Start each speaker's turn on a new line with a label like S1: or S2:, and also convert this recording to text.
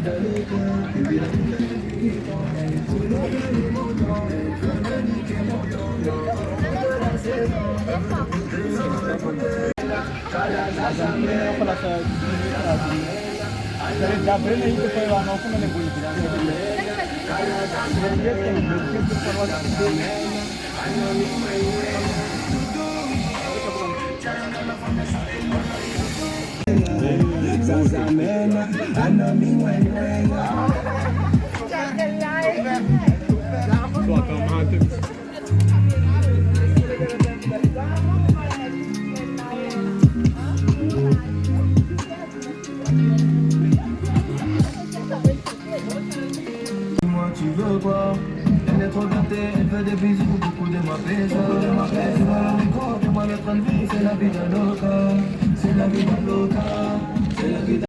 S1: Tu veux quoi? Elle est trop gâtée, elle fait des bisous, beaucoup de ma pêche. Elle va le micro, moi le train de vie, c'est la vie d'un homme.